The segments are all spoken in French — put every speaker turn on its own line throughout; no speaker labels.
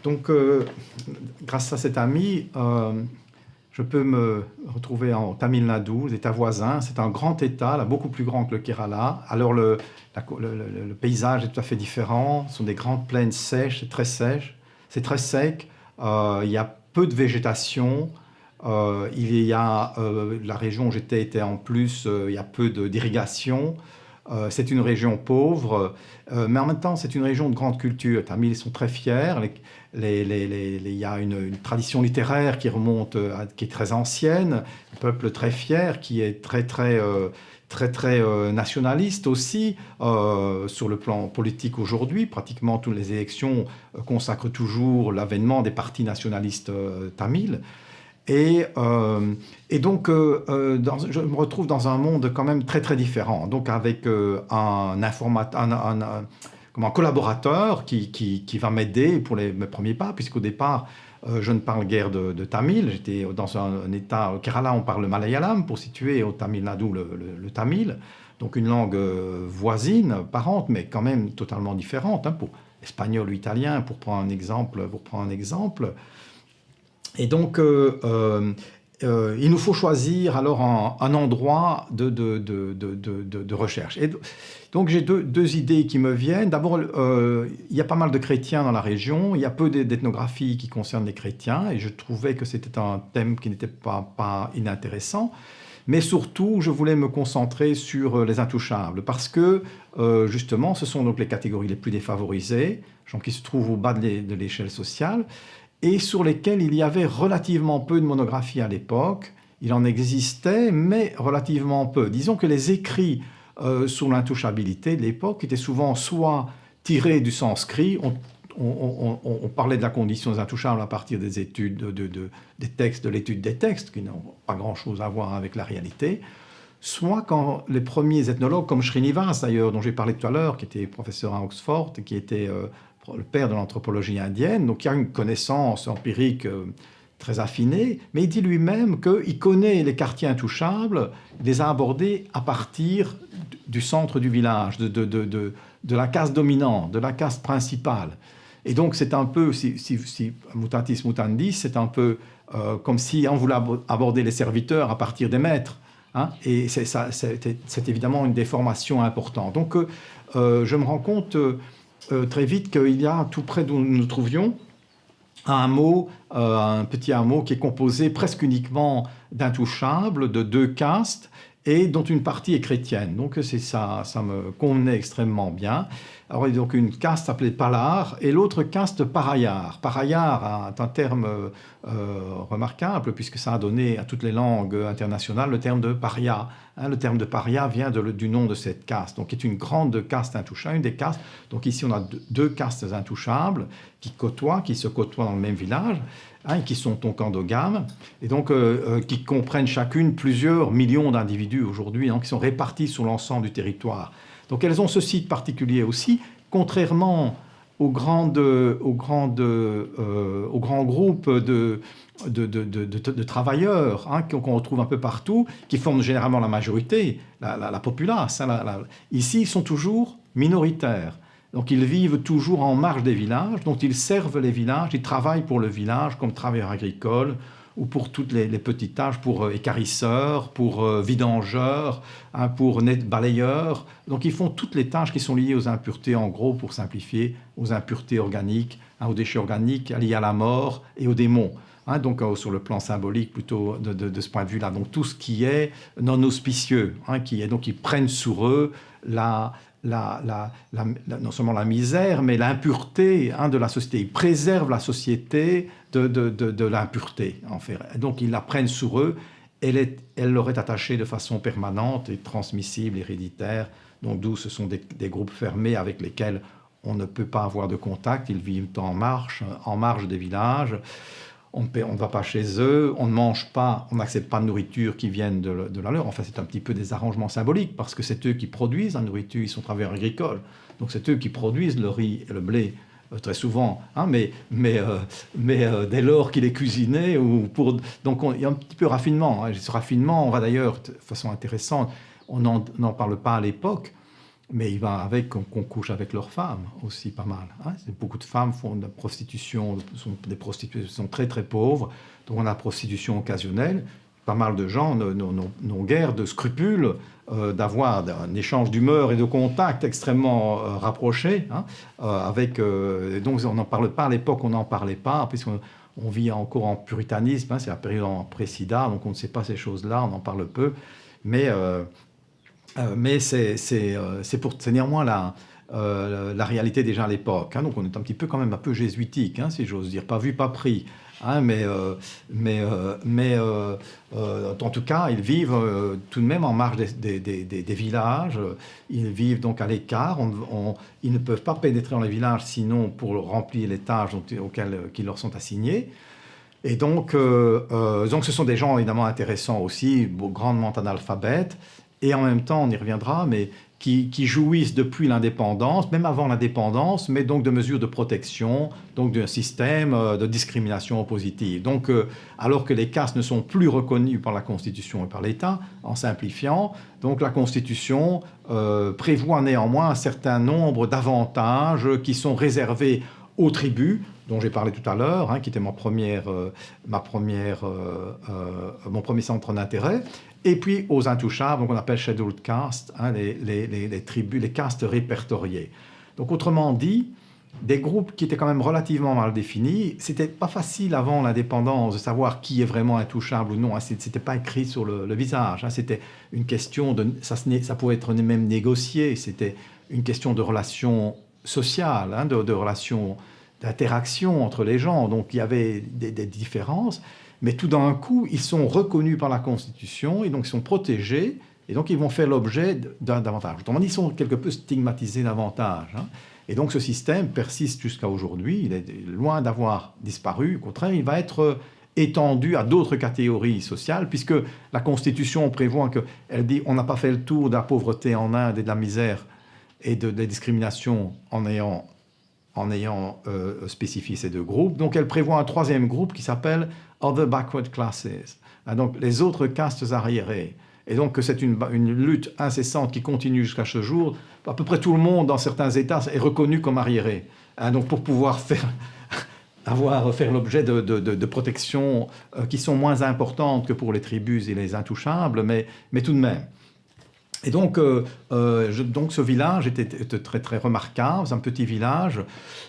Donc, grâce à cet ami, je peux me retrouver en Tamil Nadu, l'État voisin. C'est un grand État, là, beaucoup plus grand que le Kerala. Alors, le paysage est tout à fait différent. Ce sont des grandes plaines sèches, c'est très sèche, c'est très sec. Il y a peu de végétation. Il y a, la région où j'étais était en plus, il y a peu d'irrigation. C'est une région pauvre, mais en même temps, c'est une région de grande culture. Les Tamils sont très fiers. Il y a une tradition littéraire qui remonte, qui est très ancienne. Un peuple très fier, qui est très nationaliste aussi, sur le plan politique aujourd'hui. Pratiquement toutes les élections consacrent toujours l'avènement des partis nationalistes tamils. Et donc, je me retrouve dans un monde quand même très différent, donc avec un collaborateur qui va m'aider pour mes premiers pas, puisqu'au départ, je ne parle guère de tamil. J'étais dans un état, au Kerala, on parle le malayalam, pour situer au Tamil Nadu le tamil, donc une langue voisine, parente, mais quand même totalement différente, hein, pour l'espagnol ou l'italien, pour prendre un exemple. Et donc, il nous faut choisir alors un endroit de recherche. Et donc, j'ai deux idées qui me viennent. D'abord, il y a pas mal de chrétiens dans la région. Il y a peu d'ethnographie qui concerne les chrétiens. Et je trouvais que c'était un thème qui n'était pas inintéressant. Mais surtout, je voulais me concentrer sur les intouchables. Parce que, justement, ce sont donc les catégories les plus défavorisées, gens qui se trouvent au bas de l'échelle sociale, et sur lesquels il y avait relativement peu de monographie à l'époque. Il en existait, mais relativement peu. Disons que les écrits sur l'intouchabilité de l'époque étaient souvent soit tirés du sanskrit, on parlait de la condition des intouchables à partir des études des textes, de l'étude des textes, qui n'ont pas grand-chose à voir avec la réalité, soit quand les premiers ethnologues, comme Srinivas d'ailleurs, dont j'ai parlé tout à l'heure, qui était professeur à Oxford, qui était le père de l'anthropologie indienne, donc il y a une connaissance empirique très affinée, mais il dit lui-même qu'il connaît les quartiers intouchables, il les a abordés à partir du centre du village, de la caste dominante, de la caste principale. Et donc c'est un peu, si mutatis mutandis, c'est un peu comme si on voulait aborder les serviteurs à partir des maîtres. Hein, et c'est évidemment une déformation importante. Donc je me rends compte très vite qu'il y a tout près d'où nous nous trouvions un petit hameau qui est composé presque uniquement d'intouchables, de deux castes, et dont une partie est chrétienne. Donc ça me convenait extrêmement bien. Alors il y a donc une caste appelée Palar et l'autre caste Parayar. Parayar est un terme remarquable puisque ça a donné à toutes les langues internationales le terme de paria. Hein, le terme de paria vient du nom de cette caste, donc qui est une grande caste intouchable, une des castes. Donc ici on a deux castes intouchables qui se côtoient dans le même village. Hein, qui sont donc endogames, et donc qui comprennent chacune plusieurs millions d'individus aujourd'hui, hein, qui sont répartis sur l'ensemble du territoire. Donc elles ont ce site particulier aussi, contrairement aux grands groupes de travailleurs hein, qu'on retrouve un peu partout, qui forment généralement la majorité, la populace. Hein, ici, ils sont toujours minoritaires. Donc ils vivent toujours en marge des villages, donc ils servent les villages, ils travaillent pour le village comme travailleurs agricoles ou pour toutes les petites tâches, pour équarrisseurs, pour vidangeurs, hein, pour balayeurs. Donc ils font toutes les tâches qui sont liées aux impuretés, en gros, pour simplifier, aux impuretés organiques, hein, aux déchets organiques liés à la mort et aux démons. Hein, donc sur le plan symbolique plutôt de ce point de vue-là. Donc tout ce qui est non auspicieux, hein, donc ils prennent sur eux non seulement la misère, mais l'impureté hein, de la société. Ils préservent la société de l'impureté, en fait. Donc, ils la prennent sur eux. Elle leur est attachée de façon permanente et transmissible, héréditaire. Donc, d'où ce sont des groupes fermés avec lesquels on ne peut pas avoir de contact. Ils vivent en marge des villages. on ne va pas chez eux, on ne mange pas, on n'accepte pas de nourriture qui vienne de la leur. Enfin, c'est un petit peu des arrangements symboliques parce que c'est eux qui produisent la nourriture, ils sont travailleurs agricoles. Donc c'est eux qui produisent le riz et le blé très souvent, hein, dès lors qu'il est cuisiné, donc il y a un petit peu de raffinement. Hein. Ce raffinement, on va d'ailleurs, de façon intéressante, on n'en parle pas à l'époque, mais il va avec qu'on couche avec leurs femmes aussi pas mal. Hein. Beaucoup de femmes font de la prostitution, sont des prostituées, sont très très pauvres, donc on a la prostitution occasionnelle. Pas mal de gens n'ont guère de scrupules d'avoir un échange d'humeur et de contacts extrêmement rapprochés. Hein, donc on n'en parle pas à l'époque, on n'en parlait pas, puisqu'on vit encore en puritanisme, hein, c'est la période pré-sida, donc on ne sait pas ces choses-là, on en parle peu. Mais c'est néanmoins la réalité déjà à l'époque. Hein, donc on est un petit peu quand même un peu jésuitique, hein, si j'ose dire, pas vu, pas pris. Hein, en tout cas, ils vivent tout de même en marge des villages. Ils vivent donc à l'écart. Ils ne peuvent pas pénétrer dans les villages sinon pour remplir les tâches qui leur sont assignées. Et donc ce sont des gens évidemment intéressants aussi, grandement analphabètes, et en même temps, on y reviendra, mais qui jouissent depuis l'indépendance, même avant l'indépendance, mais donc de mesures de protection, donc d'un système de discrimination positive. Donc, alors que les castes ne sont plus reconnues par la Constitution et par l'État, en simplifiant, donc la Constitution prévoit néanmoins un certain nombre d'avantages qui sont réservés aux tribus, dont j'ai parlé tout à l'heure, hein, qui était mon premier centre d'intérêt, et puis aux intouchables, donc on appelle scheduled castes, hein, les tribus, les castes répertoriées. Donc autrement dit, des groupes qui étaient quand même relativement mal définis. C'était pas facile avant l'indépendance de savoir qui est vraiment intouchable ou non. Hein. C'était pas écrit sur le visage. Hein. C'était une question ça pouvait être même négocié. C'était une question de relations sociales, hein, de relations d'interaction entre les gens. Donc il y avait des différences. Mais tout d'un coup, ils sont reconnus par la Constitution et donc ils sont protégés et donc ils vont faire l'objet d'un avantage. Autrement dit, ils sont quelque peu stigmatisés davantage. Hein. Et donc ce système persiste jusqu'à aujourd'hui. Il est loin d'avoir disparu. Au contraire, il va être étendu à d'autres catégories sociales puisque la Constitution prévoit qu'elle dit on n'a pas fait le tour de la pauvreté en Inde et de la misère et de la discrimination en ayant spécifié ces deux groupes. Donc elle prévoit un troisième groupe qui s'appelle Other Backward Classes, donc les autres castes arriérées. Et donc c'est une lutte incessante qui continue jusqu'à ce jour. À peu près tout le monde dans certains États est reconnu comme arriéré. Donc pour pouvoir faire l'objet de protections qui sont moins importantes que pour les tribus et les intouchables, mais tout de même. Et donc ce village était très, très remarquable. C'est un petit village,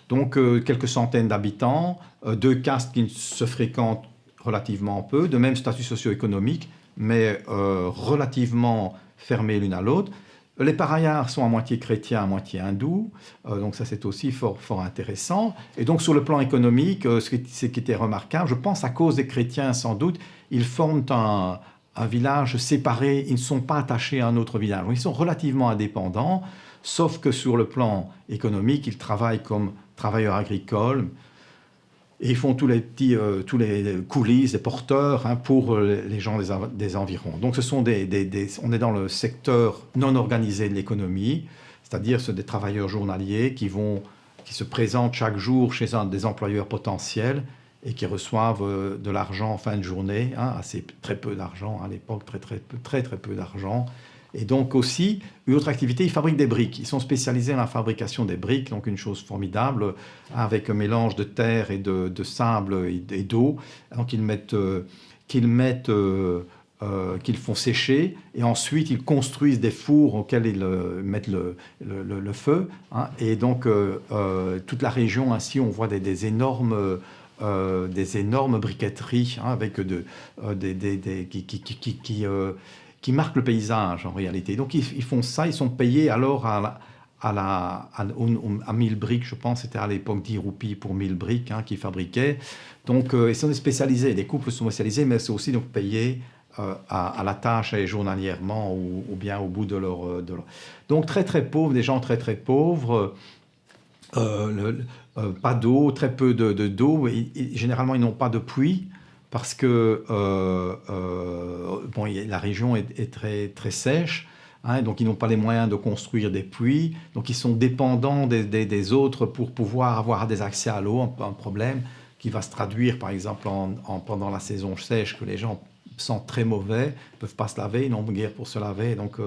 donc quelques centaines d'habitants, deux castes qui se fréquentent relativement peu, de même statut socio-économique, mais relativement fermés l'une à l'autre. Les Paraiyars sont à moitié chrétiens, à moitié hindous, donc ça c'est aussi fort, fort intéressant. Et donc sur le plan économique, ce qui était remarquable, je pense à cause des chrétiens sans doute, ils forment un village séparé, ils ne sont pas attachés à un autre village. Ils sont relativement indépendants, sauf que sur le plan économique, ils travaillent comme travailleurs agricoles et ils font tous les coulisses, des porteurs, hein, pour les gens des environs. Donc on est dans le secteur non organisé de l'économie, c'est-à-dire des travailleurs journaliers qui se présentent chaque jour chez des employeurs potentiels et qui reçoivent de l'argent en fin de journée, hein, très peu d'argent à l'époque, très peu d'argent. Et donc aussi, une autre activité, ils fabriquent des briques. Ils sont spécialisés dans la fabrication des briques, donc une chose formidable, avec un mélange de terre et de sable et d'eau. Donc qu'ils font sécher, et ensuite ils construisent des fours auxquels ils mettent le feu. Hein, et donc toute la région, ainsi, on voit des énormes briqueteries, hein, avec qui marquent le paysage en réalité. Donc ils font ça, ils sont payés alors à 1000 briques, je pense, c'était à l'époque 10 roupies pour 1000 briques, hein, qu'ils fabriquaient. Donc ils sont spécialisés, les couples sont spécialisés, mais c'est aussi donc payés à la tâche et journalièrement ou bien au bout de leur... Donc très très pauvres, des gens très très pauvres. Pas d'eau, très peu d'eau. Généralement, ils n'ont pas de puits parce que bon, la région est très, très sèche. Hein, donc, ils n'ont pas les moyens de construire des puits. Donc, ils sont dépendants des autres pour pouvoir avoir des accès à l'eau. Un problème qui va se traduire, par exemple, pendant la saison sèche, que les gens sentent très mauvais, ne peuvent pas se laver, ils n'ont guère pour se laver. Donc,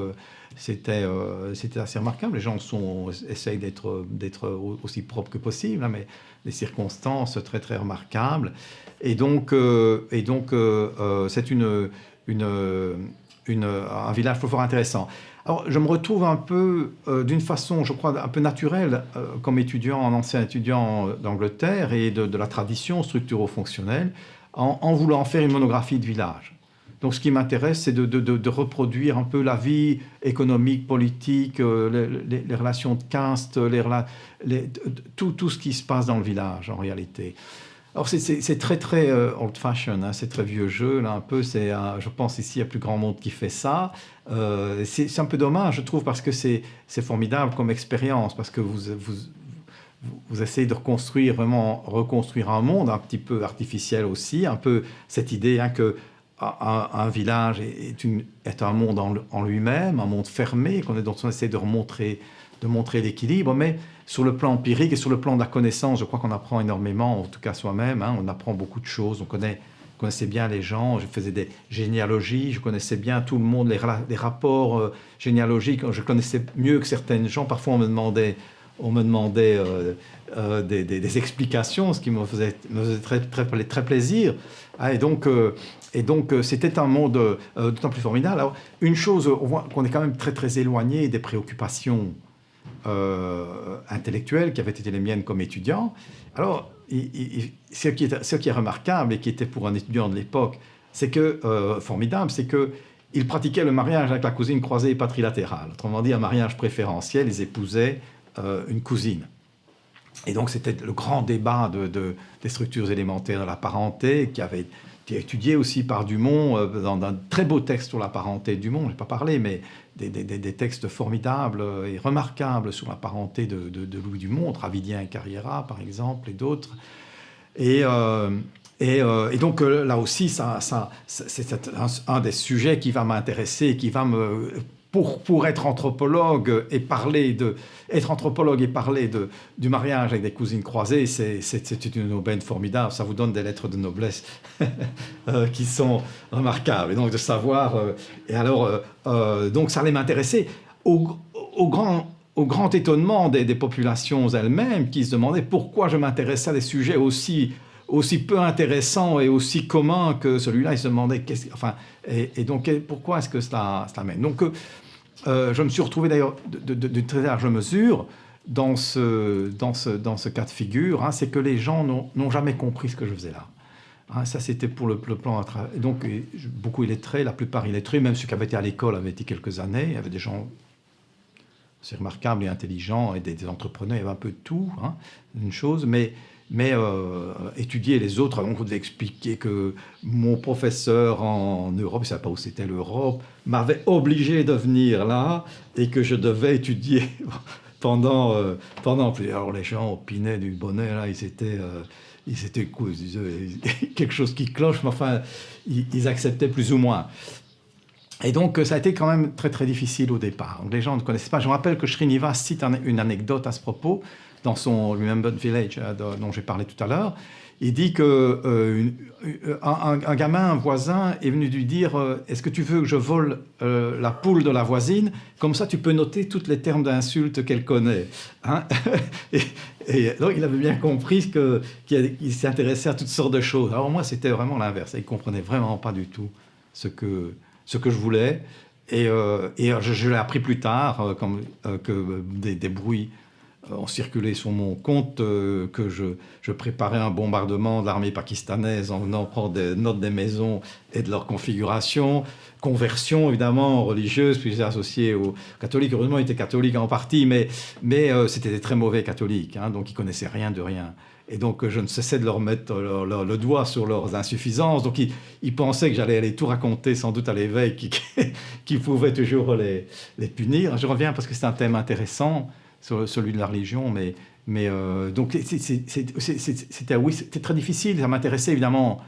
c'était assez remarquable. Les gens essayent d'être aussi propres que possible, hein, mais les circonstances très très remarquables. Et donc, c'est un village fort intéressant. Alors, je me retrouve un peu, d'une façon, je crois, un peu naturelle, comme étudiant, en ancien étudiant d'Angleterre et de la tradition structuro-fonctionnelle, en voulant faire une monographie de village. Donc, ce qui m'intéresse, c'est de reproduire un peu la vie économique, politique, les relations de caste, tout ce qui se passe dans le village, en réalité. Alors, c'est très, très old-fashioned, hein, c'est très vieux jeu, là, un peu. Je pense ici, il y a plus grand monde qui fait ça. C'est un peu dommage, je trouve, parce que c'est formidable comme expérience, parce que vous essayez de reconstruire un monde un petit peu artificiel aussi, un peu cette idée, hein, que un village est un monde en lui-même, un monde fermé, dont on essaie de montrer l'équilibre, mais sur le plan empirique et sur le plan de la connaissance, je crois qu'on apprend énormément, en tout cas soi-même, hein, on apprend beaucoup de choses, connaissait bien les gens, je faisais des généalogies, je connaissais bien tout le monde, les rapports généalogiques, je connaissais mieux que certaines gens, parfois on me demandait des explications, ce qui me faisait très, très, très plaisir. Ah, et donc, c'était un monde d'autant plus formidable. Alors, une chose, on voit qu'on est quand même très, très éloigné des préoccupations intellectuelles qui avaient été les miennes comme étudiant. Alors, ce qui est remarquable et qui était pour un étudiant de l'époque, c'est que, formidable, c'est qu'il pratiquait le mariage avec la cousine croisée et patrilatérale. Autrement dit, un mariage préférentiel, ils épousaient une cousine. Et donc, c'était le grand débat des structures élémentaires de la parenté qui avait été étudié aussi par Dumont dans un très beau texte sur la parenté de Dumont, je n'ai pas parlé, mais des textes formidables et remarquables sur la parenté de Louis Dumont, Dravidien et Carriera, par exemple, et d'autres. Et donc, là aussi, c'est un des sujets qui va m'intéresser, qui va me... Pour être anthropologue et parler du mariage avec des cousines croisées, c'est une aubaine formidable. Ça vous donne des lettres de noblesse qui sont remarquables. Et donc de savoir... donc ça allait m'intéresser au grand étonnement des populations elles-mêmes qui se demandaient pourquoi je m'intéressais à des sujets aussi peu intéressants et aussi communs que celui-là. Ils se demandaient et donc pourquoi est-ce que cela mène. Donc je me suis retrouvé d'ailleurs de très large mesure dans ce cas de figure, hein, c'est que les gens n'ont jamais compris ce que je faisais là. Hein, ça, c'était pour le plan. Donc, beaucoup illettrés, la plupart illettrés, même ceux qui avaient été à l'école avaient été quelques années. Il y avait des gens assez remarquables et intelligents et des entrepreneurs, il y avait un peu de tout, hein, une chose, mais étudier les autres. Donc, on devait expliquer que mon professeur en Europe, je ne savais pas où c'était l'Europe, m'avait obligé de venir là et que je devais étudier pendant plus. Alors, les gens opinaient du bonnet, là, ils étaient quelque chose qui cloche, mais enfin, ils acceptaient plus ou moins. Et donc, ça a été quand même très, très difficile au départ. Donc, les gens ne connaissaient pas. Je me rappelle que Srinivas cite une anecdote à ce propos dans son Remembered Village dont j'ai parlé tout à l'heure. Il dit qu'un gamin, un voisin, est venu lui dire « Est-ce que tu veux que je vole la poule de la voisine ? Comme ça, tu peux noter tous les termes d'insultes qu'elle connaît. Hein » et donc, il avait bien compris qu'il s'intéressait à toutes sortes de choses. Alors moi, c'était vraiment l'inverse. Il ne comprenait vraiment pas du tout ce que je voulais. Et je l'ai appris plus tard, que des bruits ont circulé sur mon compte, que je préparais un bombardement de l'armée pakistanaise en venant prendre des notes des maisons et de leur configuration. Conversion, évidemment, religieuse, puis j'étais associé aux catholiques. Heureusement, ils étaient catholiques en partie, mais c'était des très mauvais catholiques, hein, donc ils ne connaissaient rien de rien. Et donc, je ne cessais de leur mettre le doigt sur leurs insuffisances. Donc, ils pensaient que j'allais aller tout raconter, sans doute à l'évêque, qui pouvait toujours les punir. Je reviens parce que c'est un thème intéressant, sur celui de la religion, mais Mais donc oui, c'était très difficile. Ça m'intéressait évidemment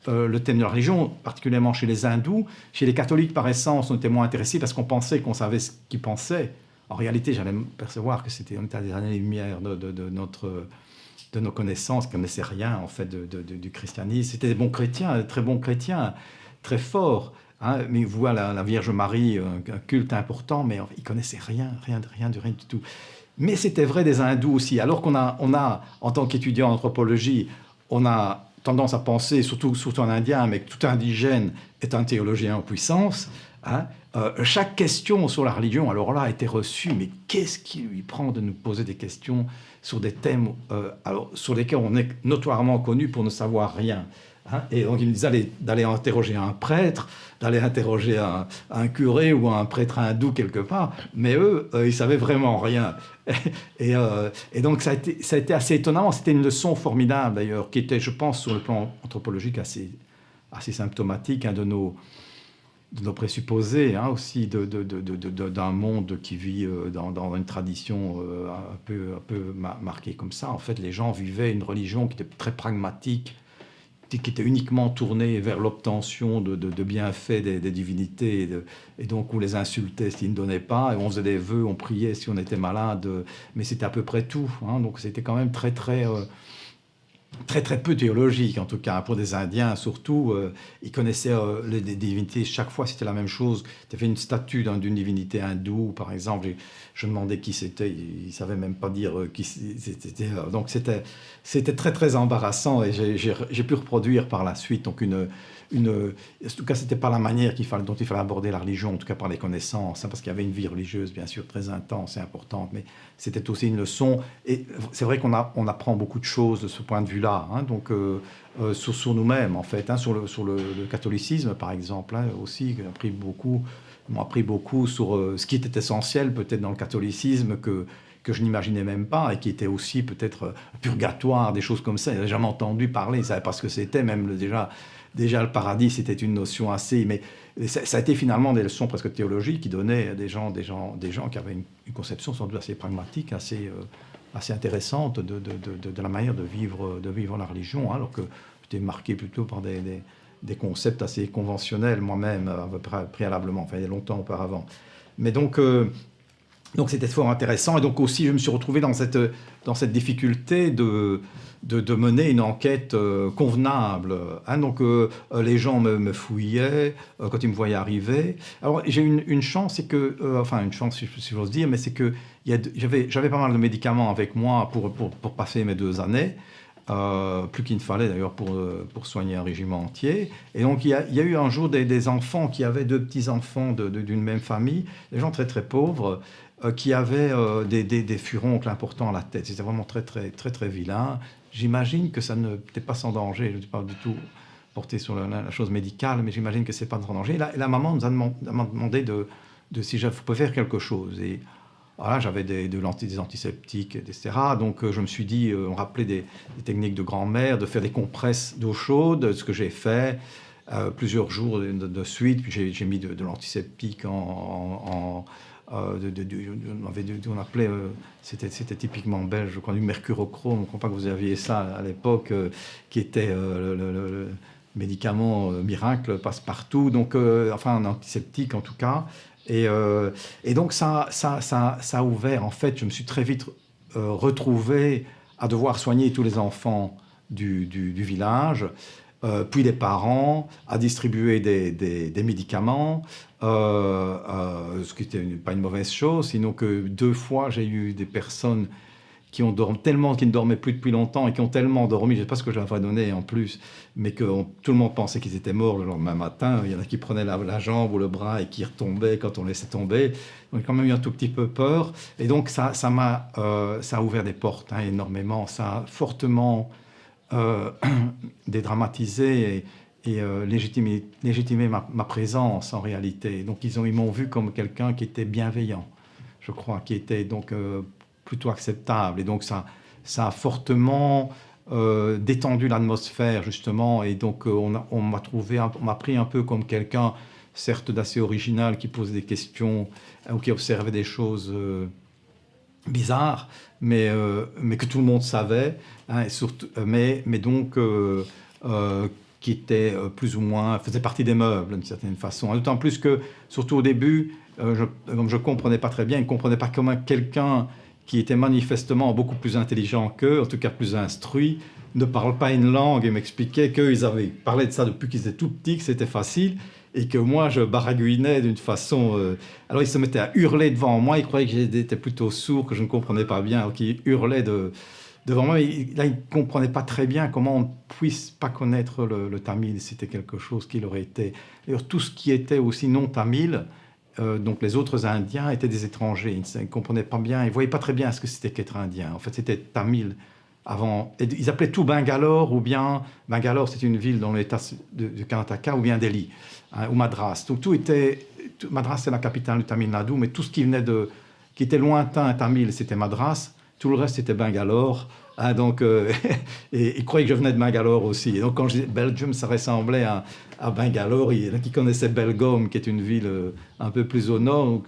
le thème de la religion, particulièrement chez les hindous. Chez les catholiques, par essence, on était moins intéressés parce qu'on pensait qu'on savait ce qu'ils pensaient. En réalité, j'allais me percevoir que on était à des années-lumière de nos connaissances, qu'on ne connaissait rien en fait du christianisme. C'était des bons chrétiens, des très bons chrétiens, très forts. Hein, mais ils voient la Vierge Marie, un culte important, mais ils connaissaient rien du tout. Mais c'était vrai des hindous aussi. Alors qu'on en tant qu'étudiant en anthropologie, on a tendance à penser, surtout en indien, mais que tout indigène est un théologien en puissance. Hein, chaque question sur la religion, alors là, a été reçue. Mais qu'est-ce qui lui prend de nous poser des questions sur des thèmes sur lesquels on est notoirement connu pour ne savoir rien? Hein, et donc il me disait d'aller interroger un prêtre, d'aller interroger un curé ou un prêtre hindou quelque part, mais eux, ils savaient vraiment rien. Et donc ça a été assez étonnant. C'était une leçon formidable d'ailleurs, qui était, je pense, sur le plan anthropologique assez symptomatique, hein, de nos présupposés, hein, aussi d'un monde qui vit dans une tradition un peu marquée comme ça. En fait, les gens vivaient une religion qui était très pragmatique, qui était uniquement tournée vers l'obtention de bienfaits des divinités, et donc on les insultait s'ils ne donnaient pas, et on faisait des vœux, on priait si on était malade, mais c'était à peu près tout. Hein, donc c'était quand même très peu théologique, en tout cas pour des Indiens surtout. Ils connaissaient les divinités, chaque fois c'était la même chose. Tu avais une statue d'une divinité hindoue, par exemple, je demandais qui c'était, ils ne savaient même pas dire qui c'était. Donc c'était très embarrassant, et j'ai pu reproduire par la suite. Donc en tout cas, c'était pas la manière dont il fallait aborder la religion, en tout cas par les connaissances, hein, parce qu'il y avait une vie religieuse bien sûr très intense et importante, mais c'était aussi une leçon. Et c'est vrai qu'on apprend beaucoup de choses de ce point de vue-là, hein, donc sur nous-mêmes en fait, hein, sur le catholicisme par exemple, hein, aussi, m'ont appris beaucoup sur ce qui était essentiel peut-être dans le catholicisme que je n'imaginais même pas, et qui était aussi peut-être purgatoire, des choses comme ça. Ils n'avaient jamais entendu parler, ils ne savaient pas ce que c'était, même déjà le paradis, c'était une notion assez... Mais ça a été finalement des leçons presque théologiques qui donnaient à des gens qui avaient une conception sans doute assez pragmatique, assez intéressante de la manière de vivre la religion, hein, alors que j'étais marqué plutôt par des concepts assez conventionnels moi-même, préalablement, enfin il y a longtemps auparavant. Mais donc c'était fort intéressant, et donc aussi je me suis retrouvé dans cette difficulté de mener une enquête convenable. Hein, donc les gens me fouillaient quand ils me voyaient arriver. Alors j'ai une chance, c'est que, enfin une chance si j'ose dire, mais c'est que j'avais pas mal de médicaments avec moi pour passer mes 2 années. Plus qu'il ne fallait d'ailleurs pour soigner un régiment entier. Et donc il y a eu un jour des enfants qui avaient 2 petits-enfants d'une même famille, des gens très pauvres, qui avaient des furoncles importants à la tête. C'était vraiment très vilain. J'imagine que ça n'était pas sans danger. Je ne suis pas du tout porté sur la chose médicale, mais j'imagine que c'est pas sans danger. Et la maman m'a demandé si je pouvais faire quelque chose. Et voilà, j'avais des antiseptiques, etc. Donc je me suis dit, on me rappelait des techniques de grand-mère, de faire des compresses d'eau chaude, ce que j'ai fait plusieurs jours de suite. Puis j'ai mis de l'antiseptique on appelait, c'était typiquement belge, je crois, du mercurochrome. Je ne crois pas que vous aviez ça à l'époque, qui était le médicament miracle, passe-partout. Donc, enfin, un antiseptique en tout cas. Et donc ça a ouvert, en fait, je me suis très vite retrouvé à devoir soigner tous les enfants du village, puis les parents, à distribuer des médicaments, ce qui n'était pas une mauvaise chose, sinon que 2 fois j'ai eu des personnes qui ne dormaient plus depuis longtemps, et qui ont tellement dormi, je ne sais pas ce que je leur ai donné en plus, mais que tout le monde pensait qu'ils étaient morts le lendemain matin. Il y en a qui prenaient la jambe ou le bras et qui retombaient quand on laissait tomber. Donc j'ai quand même eu un tout petit peu peur. Et donc ça a ouvert des portes, hein, énormément. Ça a fortement dédramatisé et légitimé ma présence en réalité. Donc ils m'ont vu comme quelqu'un qui était bienveillant, je crois, qui était donc plutôt acceptable. Et donc ça a fortement détendu l'atmosphère, justement. Et donc on m'a pris un peu comme quelqu'un, certes d'assez original, qui posait des questions ou qui observait des choses bizarre, mais que tout le monde savait, hein, et surtout, mais donc qui était plus ou moins, faisait partie des meubles d'une certaine façon. D'autant plus que, surtout au début, comme je ne comprenais pas très bien, ils ne comprenaient pas comment quelqu'un qui était manifestement beaucoup plus intelligent qu'eux, en tout cas plus instruit, ne parle pas une langue et m'expliquait qu'ils avaient parlé de ça depuis qu'ils étaient tout petits, que c'était facile, et que moi je baragouinais d'une façon. Alors ils se mettaient à hurler devant moi, ils croyaient que j'étais plutôt sourd, que je ne comprenais pas bien, alors qu'ils hurlaient devant moi. Là, ils ne comprenaient pas très bien comment on ne puisse pas connaître le tamil. C'était quelque chose qui leur était. D'ailleurs, tout ce qui était aussi non tamil, donc les autres Indiens, étaient des étrangers. Ils ne comprenaient pas bien, ils ne voyaient pas très bien ce que c'était qu'être Indien. En fait, c'était tamil avant. Et ils appelaient tout Bangalore, ou bien Bangalore, c'est une ville dans l'état de Karnataka, ou bien Delhi, hein, ou Madras. Donc tout était. Madras, c'est la capitale du Tamil Nadu, mais tout ce qui venait qui était lointain tamil, c'était Madras. Tout le reste, c'était Bangalore. Hein, donc, et ils croyaient que je venais de Bangalore aussi. Et donc, quand je disais Belgium, ça ressemblait à Bangalore. Il y en a qui connaissaient Belgaum, qui est une ville un peu plus au nord. Donc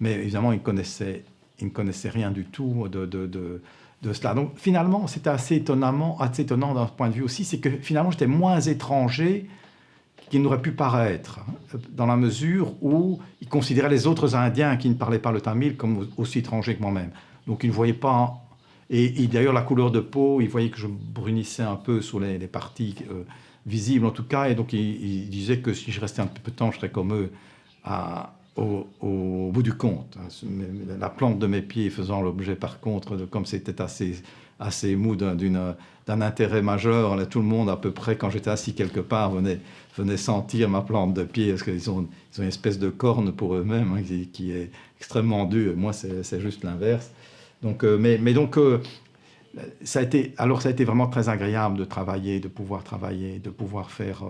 mais évidemment, ils ne connaissaient rien du tout de cela. Donc, finalement, c'était assez étonnant d'un point de vue aussi. C'est que finalement, j'étais moins étranger qu'il n'aurait pu paraître, hein, dans la mesure où ils considéraient les autres Indiens qui ne parlaient pas le tamil comme aussi étrangers que moi-même. Donc ils ne voyaient pas. Et d'ailleurs, la couleur de peau, ils voyaient que je brunissais un peu sur les parties visibles, en tout cas. Et donc ils disaient que si je restais un peu de temps, je serais comme eux au bout du compte. Hein. La plante de mes pieds faisant l'objet, par contre, comme c'était assez mou d'un intérêt majeur, là, tout le monde, à peu près, quand j'étais assis quelque part, venait sentir ma plante de pied, parce qu'ils ont une espèce de corne pour eux-mêmes, hein, qui est extrêmement dure. Moi, c'est juste l'inverse. Donc, ça a été vraiment très agréable de travailler, de pouvoir faire,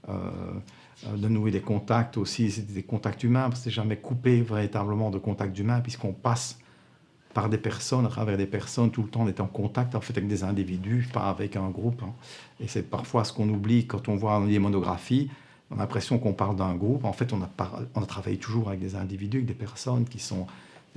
de nouer des contacts aussi, des contacts humains, parce que c'est jamais coupé véritablement de contacts humains, puisqu'on passe par des personnes, à travers des personnes, tout le temps on est en contact en fait avec des individus, pas avec un groupe. Hein. Et c'est parfois ce qu'on oublie quand on voit les monographies. On a l'impression qu'on parle d'un groupe. En fait, on a travaillé toujours avec des individus, avec des personnes qui sont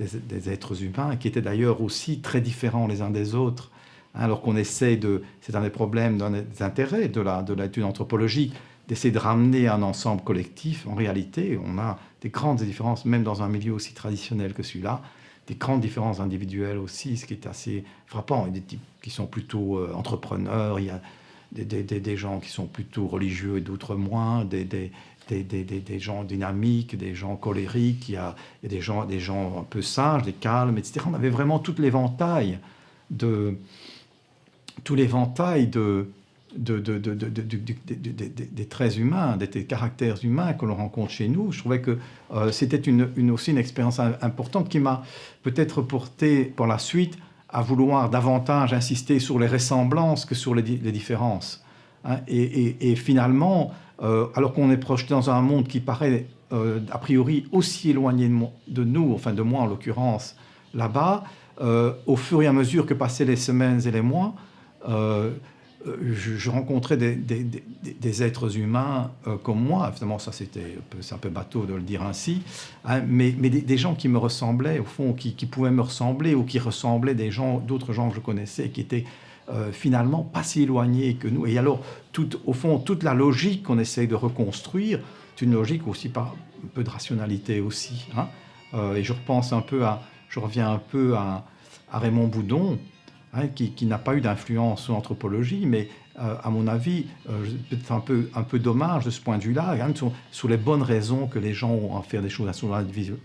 des êtres humains, et qui étaient d'ailleurs aussi très différents les uns des autres. Hein, alors qu'on essaie c'est un des problèmes, des intérêts de l'étude anthropologique, d'essayer de ramener un ensemble collectif. En réalité, on a des grandes différences, même dans un milieu aussi traditionnel que celui-là, des grandes différences individuelles aussi, ce qui est assez frappant. Il y a des types qui sont plutôt entrepreneurs, il y a des gens qui sont plutôt religieux et d'autres moins, des gens dynamiques, des gens colériques, il y a des gens un peu sages, des calmes, etc. On avait vraiment tout l'éventail des traits humains, des caractères humains que l'on rencontre chez nous. Je trouvais que c'était aussi une expérience importante qui m'a peut-être porté pour la suite à vouloir davantage insister sur les ressemblances que sur les différences. Hein. Et finalement, alors qu'on est projeté dans un monde qui paraît a priori aussi éloigné de nous, enfin de moi en l'occurrence, là-bas, au fur et à mesure que passaient les semaines et les mois, je rencontrais des êtres humains comme moi. Évidemment, ça c'est un peu bateau de le dire ainsi, hein, mais des gens qui me ressemblaient, au fond, qui pouvaient me ressembler, ou qui ressemblaient d'autres gens que je connaissais, qui étaient finalement pas si éloignés que nous. Et alors, au fond, toute la logique qu'on essaye de reconstruire, c'est une logique aussi par un peu de rationalité aussi. Hein. Et je reviens un peu à Raymond Boudon, hein, qui n'a pas eu d'influence sur l'anthropologie, mais à mon avis, peut-être un peu dommage de ce point de vue-là, hein, sur les bonnes raisons que les gens ont à faire des choses sur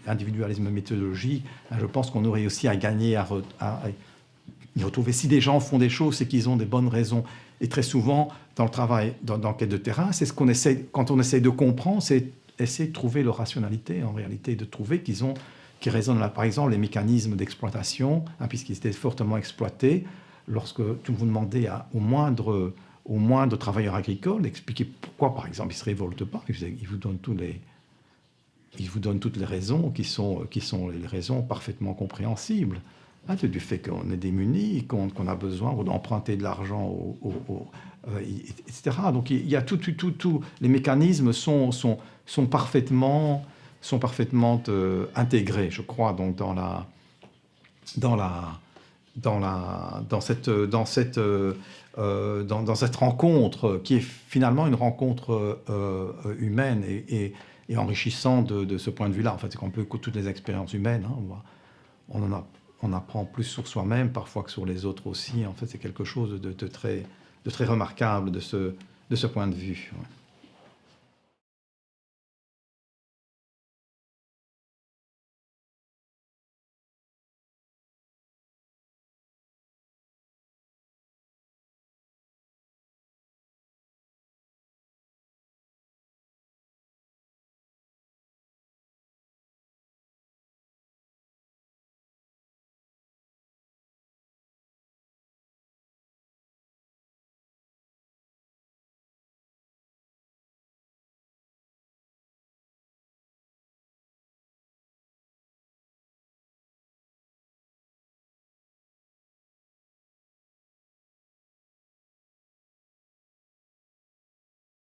l'individualisme méthodologique. Hein, je pense qu'on aurait aussi à gagner à retrouver. Si des gens font des choses, c'est qu'ils ont des bonnes raisons. Et très souvent, dans le travail d'enquête de terrain, c'est ce qu'on essaie, quand on essaie de comprendre, c'est essayer de trouver leur rationalité, en réalité, de trouver qui résonnent là. Par exemple, les mécanismes d'exploitation, hein, puisqu'ils étaient fortement exploités, lorsque vous demandez au moindre travailleur agricole d'expliquer pourquoi, par exemple, il ne se révolte pas, il vous donne toutes les raisons qui sont les raisons parfaitement compréhensibles. Hein, du fait qu'on est démunis, qu'on a besoin d'emprunter de l'argent, etc. Donc il y a tout les mécanismes sont parfaitement intégrés, je crois, donc dans dans la, dans cette rencontre qui est finalement une rencontre humaine et enrichissante de ce point de vue-là. En fait, c'est qu'on peut toutes les expériences humaines. Hein, on apprend plus sur soi-même parfois que sur les autres aussi. En fait, c'est quelque chose de très remarquable de ce point de vue. Ouais.